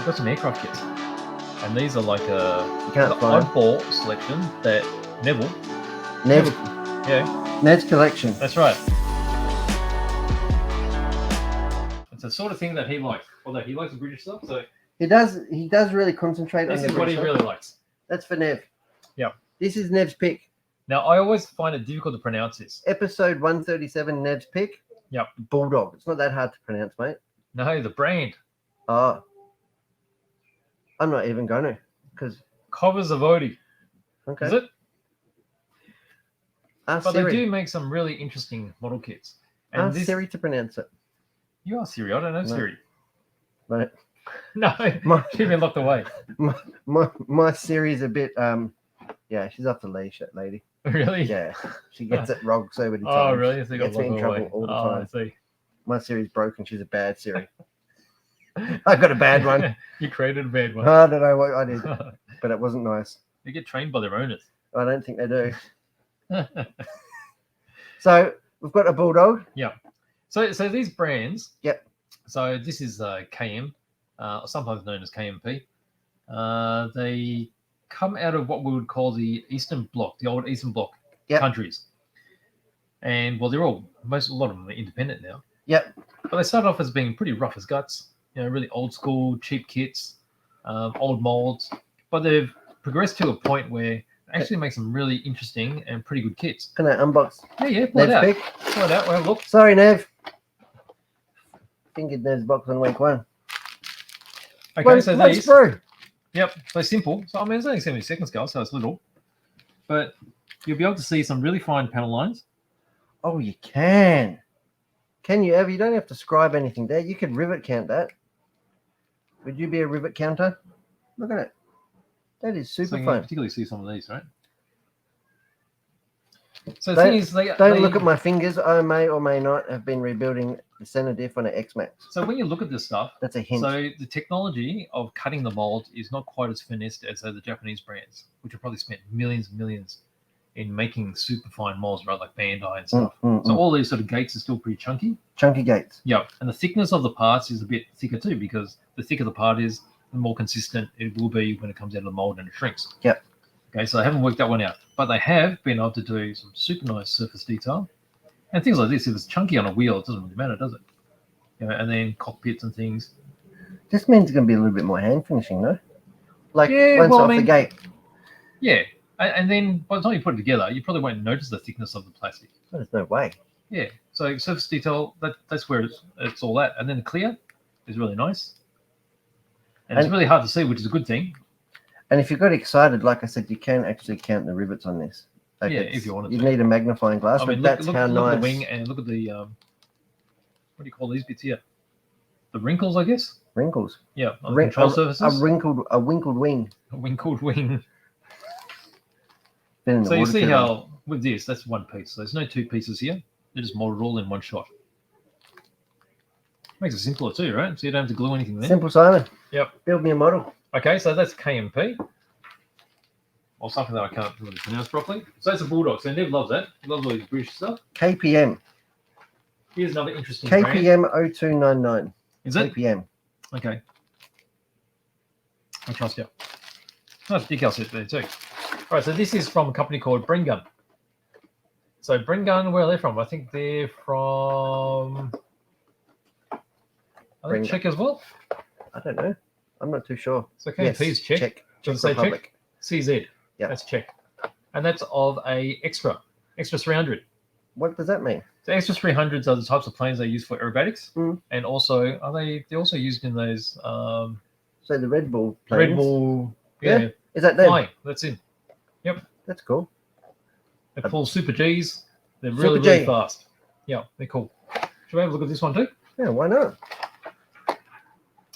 got some aircraft kits, and these are like You can't an find oddball selection that Neville. Yeah, Ned's collection. that's right. It's the sort of thing that he likes. Although he likes the British stuff, so He does really concentrate on this the is what he British really likes. stuff. That's for Nev. Yeah. This is Nev's pick. Now, I always find it difficult to pronounce this. Episode 137, Nev's pick. Yep. Bulldog. It's not that hard to pronounce, mate. No, the brand. Oh. I'm not even going to, because... KOVOZAVODY. Okay. Is it? Ask But Siri. they do make some really interesting model kits. And Ask Siri to pronounce it. You are Siri. I don't know No. Siri. Mate, No, she's been locked away. my Siri's a bit... Yeah, she's off the leash, that lady. Really? Yeah, she gets it wrong so many times. Oh, really? So you got Gets me in locked trouble away. all the Oh, time. I see. My Siri's broken. She's a bad Siri. I got a bad one. You created a bad one. I don't know what I did, but it wasn't nice. They get trained by their owners. I don't think they do. So we've got a Bulldog. So these brands. Yep. So this is KM, sometimes known as KMP. They come out of what we would call the Eastern Bloc, the old Eastern Bloc countries. And well, a lot of them are independent now. Yep. But they started off as being pretty rough as guts. You know, really old school, cheap kits, old molds. But they've progressed to a point where they actually make some really interesting and pretty good kits. Can I unbox Yeah, pull it Nev's out. pick? Pull it out. We'll have a look. Sorry, Nev. Fingered Nev's box on week 1. Okay, so what's these. through? Yep, so simple. So I mean, it's only 70 seconds, guys, so it's little. But you'll be able to see some really fine panel lines. Oh, you can. Can you ever? You don't have to scribe anything there. You could rivet count that. Would you be a rivet counter? Look at it. That is So super you can fun. particularly see some of these, right? So the thing is, Don't look at my fingers. I may or may not have been rebuilding the center diff on an X-Max. So when you look at this stuff, That's a hint. so the technology of cutting the mold is not quite as finessed as the Japanese brands, which have probably spent millions and millions in making super fine molds, right, like Bandai and stuff. So all these sort of gates are still pretty chunky. Chunky gates. Yeah, and the thickness of the parts is a bit thicker too, because the thicker the part is, the more consistent it will be when it comes out of the mold and it shrinks. Yep. Okay, so they haven't worked that one out, but they have been able to do some super nice surface detail and things like this. If it's chunky on a wheel, it doesn't really matter, does it? You know, and then cockpits and things. This means it's going to be a little bit more hand finishing, no? Like Yeah, once well, I off the mean- gate. Yeah, and then by the time you put it together, you probably won't notice the thickness of the plastic. There's no way. Yeah, so surface detail, that's where it's all at. And then the clear is really nice. And it's And- really hard to see, which is a good thing. And if you got excited, like I said, you can actually count the rivets on this. Like Yeah, it's- if you wanted you to. need a magnifying glass, I but mean, that's look how at nice. the wing and look at the, what do you call these bits here? The wrinkles, I guess? Wrinkles. Yeah, on the control surfaces. A wrinkled wing. A wrinkled wing. Been in the So you water see too long. how, with this, that's one piece. So there's no two pieces here. They just mold it all in one shot. Makes it simpler too, right? So you don't have to glue anything there. Simple Simon. Yep. Build me a model. Okay, so that's KMP. Or something that I can't really pronounce properly. So it's a Bulldog. So Nev loves that. He loves all these British stuff. KPM. Here's another interesting brand. KPM 0299. Is it? KPM. Okay. I trust you. Nice decal set there too. All right, so this is from a company called BRENGUN. So BRENGUN, where are they from? I think they're from Czech as well. I don't know. I'm not too sure. So KMP is Czech. Czech. Does it say Czech? Republic. CZ. Yeah. That's Czech. And that's of a Extra 300. What does that mean? So Extra 300s are the types of planes they use for aerobatics, Mm. and also they're also used in those So the Red Bull planes. Red Bull. Yeah. Yeah, Is that them? flying. That's it. That's cool. They pull Super Gs. They're Super really, G. really fast. Yeah, they're cool. Should we have a look at this one too? Yeah, why not?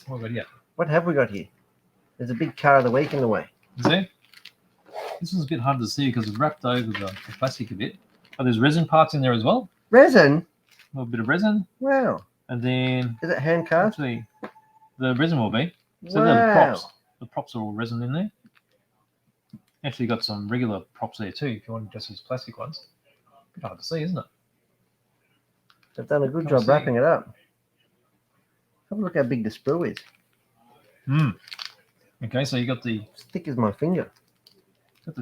Oh, but yeah. What have we got here? There's a big car of the week in the way. Is there? This one's a bit hard to see because it's wrapped over the plastic a bit. But there's resin parts in there as well. Resin? A little bit of resin. Wow. And then Is it hand cast? actually the resin will be. So Wow. they're the props. The props are all resin in there. Actually got some regular props there too, if you want to just use plastic ones. A bit hard to see, isn't it? They've done a good Can't job see. wrapping it up. Have a look how big the sprue is. Okay, so you got the As thick as my finger.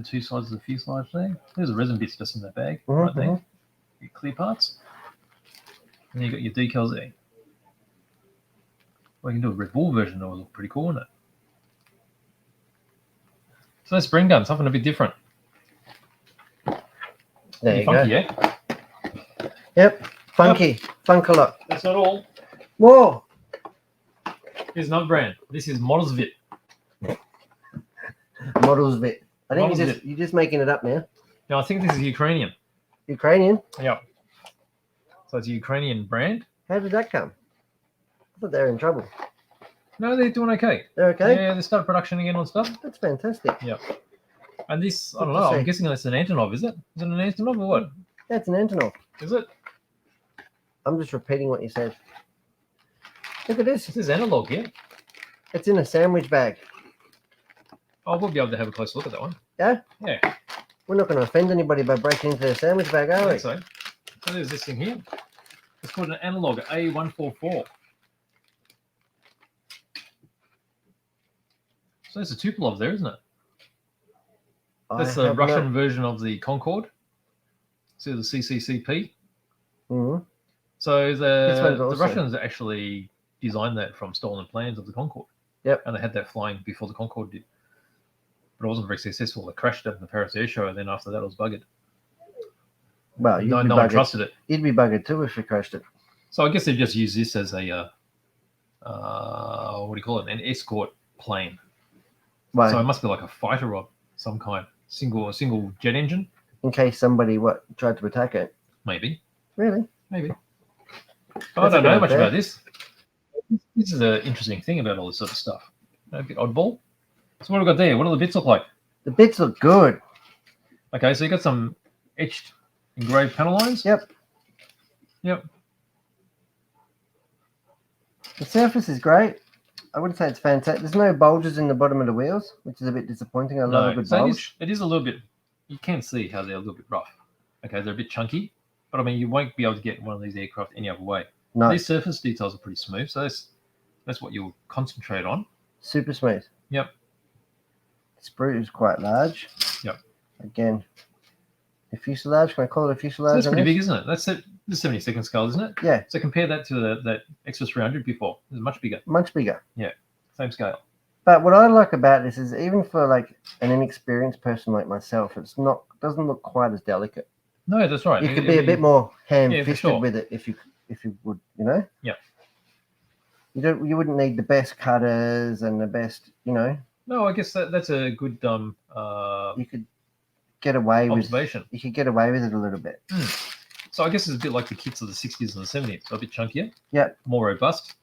two sides of the fuselage there. There's the resin bits just in that bag Mhm, right there. mhm. Your clear parts. And you got your decals there. Well, you can do a Red Bull version. That would look pretty cool, wouldn't it? So that's BRENGUN, something a bit different. There you funky, go. Yeah? Yep. Funky. Funk a lot. That's not all. Whoa. Here's another brand. This is MODELSVIT. MODELSVIT. I think MODELSVIT. you're just making it up now. Now, I think this is Ukrainian. Ukrainian? Yeah. So it's a Ukrainian brand. How did that come? I thought they were in trouble. No, they're doing okay. They're okay? Yeah, they started production again on stuff. That's fantastic. Yeah. And this, I don't Good to know, I'm see. guessing that's an Antonov, is it? Is it an Antonov or what? That's an Antonov. Is it? I'm just repeating what you said. Look at this. This is analog, yeah? It's in a sandwich bag. Oh, we'll be able to have a close look at that one. Yeah? Yeah. We're not going to offend anybody by breaking into their sandwich bag, I are we? think so. So there's this thing here. It's called an analog A144. So there's a Tupolev there, isn't it? That's the Russian version of the Concorde. See the CCCP. Mm-hmm. So This the one's also- Russians actually designed that from stolen plans of the Concorde. Yep. And they had that flying before the Concorde did. But it wasn't very successful. They crashed it in the Paris Air Show, and then after that it was buggered. Well, you'd No be one buggered. trusted it. You'd be buggered too if you crashed it. So I guess they've just used this as a, what do you call it, an escort plane. Well, So it must be like a fighter of some kind. Single jet engine, in case somebody tried to attack it. maybe. Really? Maybe. I That's don't a know good much idea. about this. This is an interesting thing about all this sort of stuff. A bit oddball. So what have we got there? What do the bits look like? The bits look good. Okay, so you got some etched, engraved panel lines. Yep. Yep. The surface is great. I wouldn't say it's fantastic. There's no bulges in the bottom of the wheels, which is a bit disappointing. I love a good so bulge. it is a little bit. You can see how they're a little bit rough. Okay, they're a bit chunky, but I mean you won't be able to get one of these aircraft any other way. No, These surface details are pretty smooth, so that's what you'll concentrate on. super smooth. Yep. The sprue is quite large. Yep. Again, a fuselage. Can I call it a fuselage? So that's on pretty this? big, isn't it? That's it. The 72nd scale, isn't it? Yeah, So compare that to that Extra 300 before. It's much bigger. much bigger. Same scale. But what I like about this is even for like an inexperienced person like myself, doesn't look quite as delicate. No, that's right. You could be a bit more ham-fisted sure. with it if you would, you know. Yeah. You wouldn't need the best cutters and the best, you know. No, I guess that's a good You could get away observation. with. You could get away with it a little bit. So I guess it's a bit like the kits of the 60s and the 70s. So a bit chunkier. Yeah. More robust,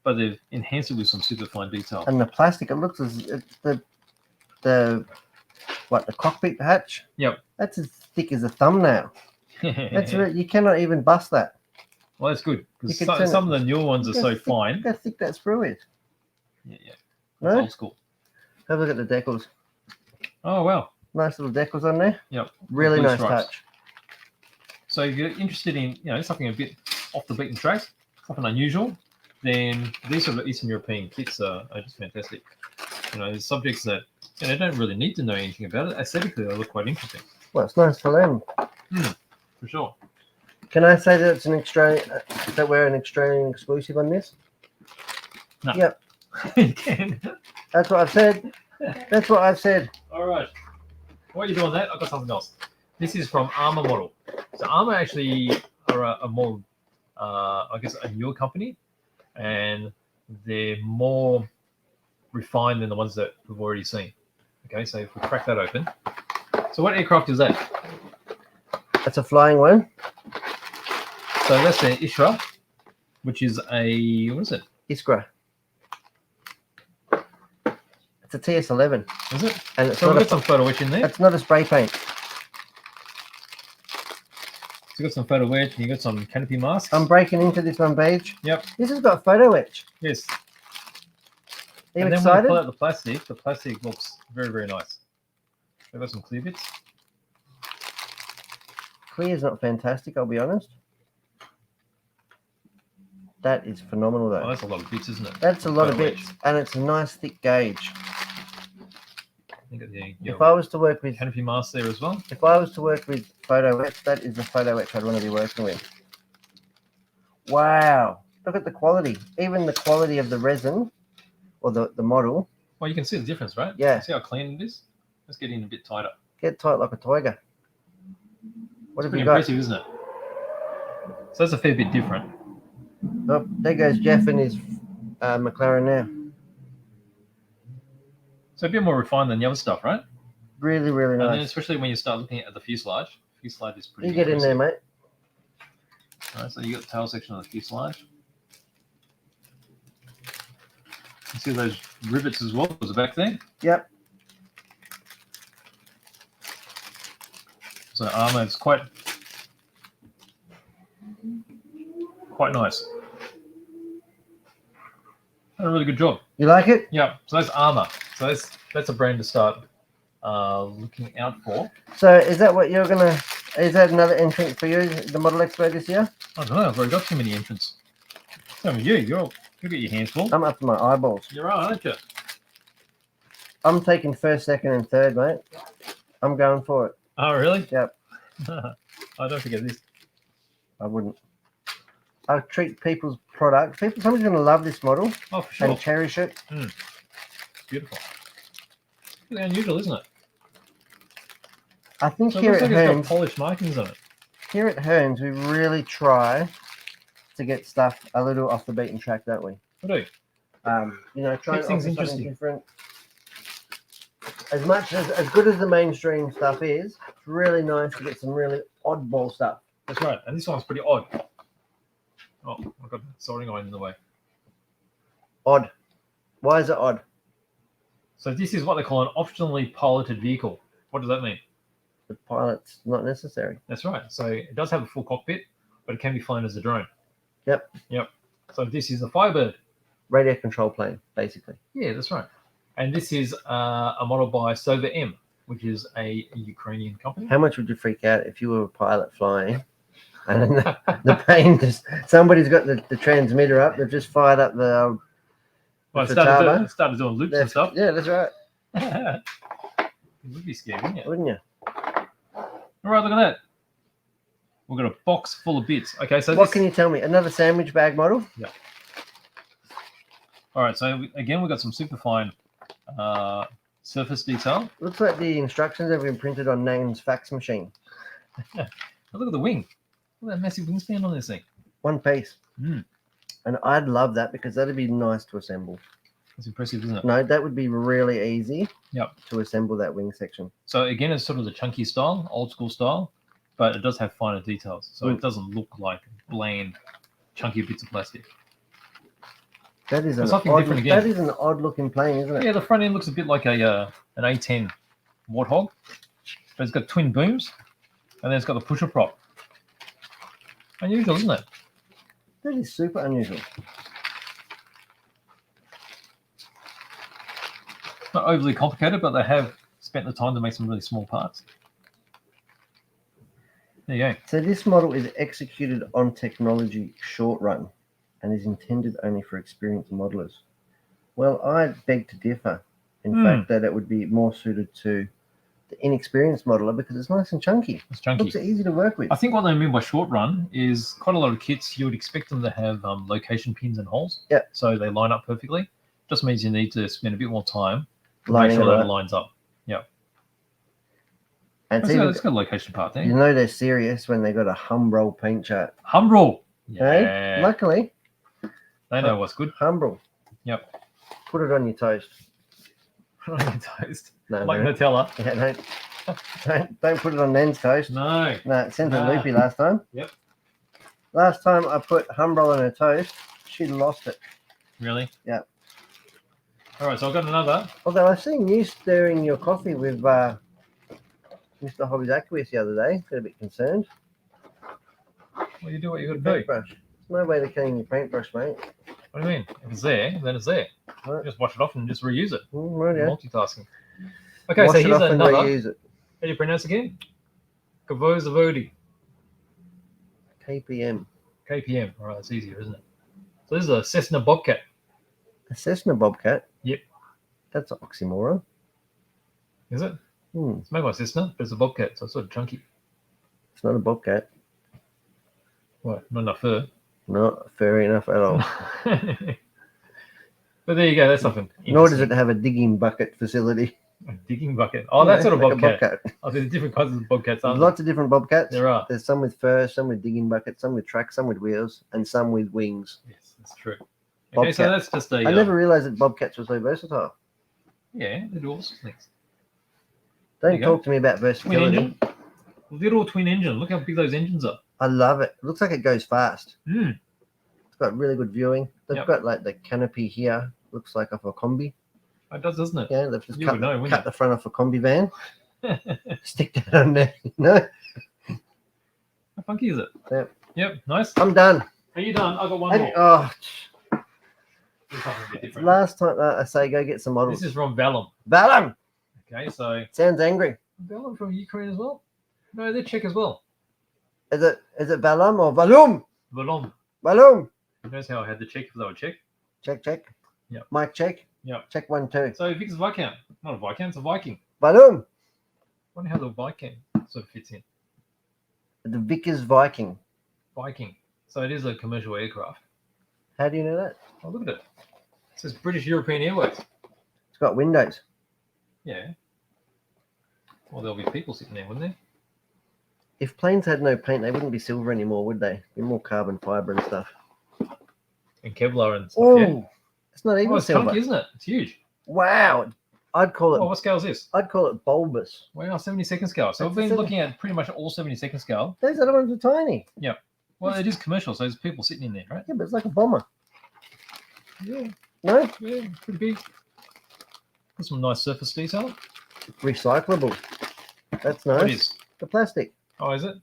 but they've enhanced it with some super fine detail. And the plastic, it looks as the cockpit hatch. Yep. That's as thick as a thumbnail. That's you cannot even bust that. Well, that's good You because could turn some of the newer ones are so fine. Look how thick that sprue is. Yeah. That's No? old school. Have a look at the decals. Oh wow. Nice little decals on there. Yep. Really Blue nice stripes. touch. So if you're interested in something a bit off the beaten track, something unusual, then these sort of Eastern European kits are just fantastic. There's subjects that they don't really need to know anything about it. Aesthetically, they look quite interesting. Well, it's nice to learn. For sure. Can I say that it's an Australian that we're an Australian exclusive on this? No. Yep. You can. That's what I've said. That's what I've said. All right. While you're doing that, I've got something else. This is from Armour Model. So Armour actually are a more, I guess, a newer company, and they're more refined than the ones that we've already seen. Okay, so if we crack that open. So what aircraft is that? That's a flying one. So that's the Ishra, which is a, what is it? Iskra. It's a TS11. Is it? And it's So we've not got some photo etch in there. it's not a spray paint. So you've got some photo etch and you've got some canopy masks. I'm breaking into this one page. Yep. This has got photo etch. Yes. Are you And then when you excited? pull out the plastic looks very, very nice. We've got some clear bits. Clear's not fantastic, I'll be honest. That is phenomenal, though. Oh, that's a lot of bits, isn't it? That's a lot of Photo bits, and it's a nice thick gauge. I think If I was to work with, canopy mask there as well. if I was to work with photo etch, that is the photo etch I'd want to be working with. Wow! Look at the quality. Even the quality of the resin, or the model. Well, you can see the difference, right? Yeah. See how clean it is? Let's get in a bit tighter. Get tight like a tiger. What It's have pretty you got? impressive, isn't it? So that's a fair bit different. Oh, there goes Jeff and his McLaren now. So a bit more refined than the other stuff, right? Really, really And then nice. especially when you start looking at the fuselage. Fuselage is pretty You get in there, mate. All right, so you got the tail section of the fuselage. You see those rivets as well? Was the back there? Yep. So armor is quite nice. Done a really good job. You like it? Yeah. So that's armor. So that's a brand to start looking out for. So is that what you're gonna? Is that another entrant for you, the Model Expo this year? I don't know. I've already got too many entrants. Same with you. You get your hands full. I'm up to my eyeballs. You're right, aren't you? I'm taking first, second, and third, mate. I'm going for it. Oh, really? Yep. I don't forget this. I wouldn't. I treat people's products. Somebody's going to love this model Oh, for sure. and cherish it. Beautiful. Really unusual, isn't it? I think So it here looks at like it's got Hearns, polished markings on it. here at Hearns, we really try to get stuff a little off the beaten track, don't we? I do. You know, try Keeps and things offer something interesting. different. As good as the mainstream stuff is, it's really nice to get some really oddball stuff. That's right. And this one's pretty odd. Oh, I've got the soldering iron in the way. Odd. Why is it odd? So this is what they call an optionally piloted vehicle. What does that mean? The pilot's not necessary. That's right. So it does have a full cockpit, but it can be flown as a drone. Yep. So this is a Firebird. Radio control plane, basically. Yeah, that's right. And this is a model by Sova M, which is a Ukrainian company. How much would you freak out if you were a pilot flying and then the plane just, somebody's got the transmitter up, they've just fired up the Well, it Frataba. started doing loops and stuff. Yeah, that's right. It would be scary, wouldn't it? Wouldn't you? All right, look at that. We've got a box full of bits. Okay, so What can you tell me? Another sandwich bag model? Yeah. All right, so again, we've got some super fine surface detail. Looks like the instructions have been printed on Nane's fax machine. Now look at the wing. Look at that massive wingspan on this thing. One piece. Mm. And I'd love that because that'd be nice to assemble. That's impressive, isn't it? No, that would be really easy Yep. to assemble that wing section. So again, it's sort of the chunky style, old school style, but it does have finer details. So it doesn't look like bland, chunky bits of plastic. That is It's something different again. That is an odd looking plane, isn't it? Yeah, the front end looks a bit like an A10 Warthog, but it's got twin booms, and then it's got the pusher prop. Unusual, isn't it? That is super unusual. Not overly complicated, but they have spent the time to make some really small parts. There you go. So this model is executed on technology short run and is intended only for experienced modelers. Well, I beg to differ. In fact, that it would be more suited to the inexperienced modeler because it's nice and chunky. It's chunky. Looks easy to work with. I think what they mean by short run is quite a lot of kits, you would expect them to have location pins and holes. Yeah. So they line up perfectly. Just means you need to spend a bit more time to Lining make sure it that up. it lines up. Yeah. And it's It's got a location part there. you know they're serious when they got a Humbrol paint chart. Humbrol. Hey? Yeah. Luckily, They know what's good. Humbrol. Yep. Put it on your toast. On your toast. No, Like no. Nutella. Yeah, don't put it on Nan's toast. No. No, it sent her Nah. loopy last time. Yep. Last time I put Humbrol on her toast, she lost it. Really? Yep. All right, so I've got another. Although I've seen you stirring your coffee with Mr. Hobbies Aqueous the other day. Got a bit concerned. Well, you do what you got to do. Paintbrush. There's no way to clean your paintbrush, mate. What do you mean? If it's there, then it's there. Right. Just wash it off and just reuse it. Right, yeah. Multitasking. Okay, Wash so it here's off and another. reuse it. How do you pronounce it again? KOVOZAVODY. KPM. KPM. All right, that's easier, isn't it? So this is a Cessna Bobcat. A Cessna Bobcat? Yep. That's an oxymoron. Is it? Hmm. It's made by Cessna, but it's a Bobcat, so it's sort of chunky. It's not a Bobcat. What? Not enough fur. Not furry enough at all. But there you go. That's something. Nor does it have a digging bucket facility. A digging bucket. Oh, that's sort of like a Bobcat. Oh, there's different kinds of Bobcats, aren't Lots of different Bobcats. there? There are. There's some with fur, some with digging buckets, some with tracks, some with wheels, and some with wings. Yes, that's true. Okay, Bobcat. so that's just a. I never realised that Bobcats were so versatile. Yeah, they do all sorts of things. Don't you talk to me about Twin versatility. engine. Little twin engine. Look how big those engines are. I love it. It looks like it goes fast. Mm. It's got really good viewing. They've Yep. got like the canopy here. Looks like off a combi. It does, doesn't it? Yeah, they've just You cut, would know, wouldn't cut the front off a combi van. Stick that on there. No, How funky is it? Yep. Yep. Nice. I'm done. Are you done? I've got one more. Oh, This is something a bit different. last time I say go get some models. This is from Valum. Valum Okay, so sounds angry. Valum from Ukraine as well? No, they're Czech as well. Is it Valum or Valum? Valum. Valum. Who knows how I had the Czech because they were Czech? Check, check. Yep. Mike, check. Yep. Check 1, 2. So Vic's Viscount. Not a Viscount, it's a Viking. Valum. Wonder how the Viking sort of fits in. The Vickers Viking. Viking. So it is a commercial aircraft. How do you know that? Oh, look at it. It says British European Airways. It's got windows. Yeah. Well, there'll be people sitting there, wouldn't there? If planes had no paint, they wouldn't be silver anymore, would they? Be more carbon fiber and stuff. And Kevlar and stuff. Oh, Yeah. it's not even Oh, it's silver. chunky, isn't it? It's huge. Wow. I'd call it. Oh, what scale is this? I'd call it bulbous. Wow, 72nd scale. So That's we've a been looking at pretty much all 72nd scale. Those other ones are tiny. Well, it is commercial, so there's people sitting in there, right? Yeah, but it's like a bomber. Yeah, No, yeah, pretty big. Got some nice surface detail. recyclable. That's nice. What is? The plastic. Oh, is it?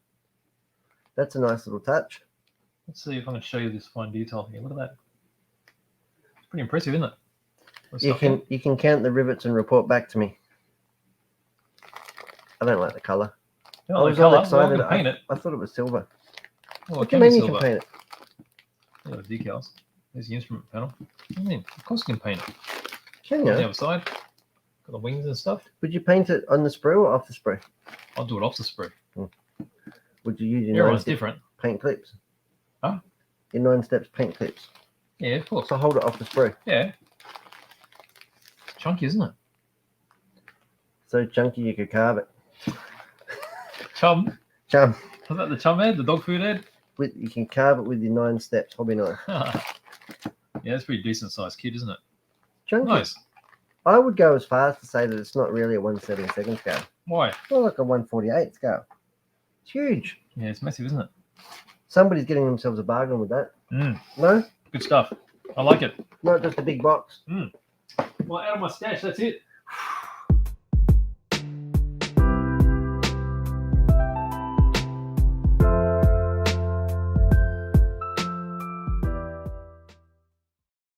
That's a nice little touch. Let's see if I can show you this fine detail here. Look at that. It's pretty impressive, isn't it? What's You stuff here? can count the rivets and report back to me. I don't like the color. Yeah, I the was all colour. excited. Well, I can paint it. I thought it was silver. Well, What it do you can be mean you can silver. paint it? Look at the decals. There's the instrument panel. What do you mean? Of course you can paint it. Can On the you? other side. Got the wings and stuff. Would you paint it on the sprue or off the sprue? I'll do it off the sprue. Would you use your Everyone's 9-step different. paint clips? Huh? Your 9 steps paint clips. Yeah, of course. So hold it off the sprue. Yeah. It's chunky, isn't it? So chunky you could carve it. Chum. Chum. Was that the chum head? The dog food head? You can carve it with your 9 steps hobby knife. Yeah, that's pretty decent sized kid, isn't it? Chunky. Nice. I would go as far as to say that it's not really a 1/72 scale. Why? More like a 1/48 scale. It's huge. Yeah, it's massive, isn't it? Somebody's getting themselves a bargain with that. Mm, No, good stuff. I like it. not just a big box. Well, out of my stash, that's it.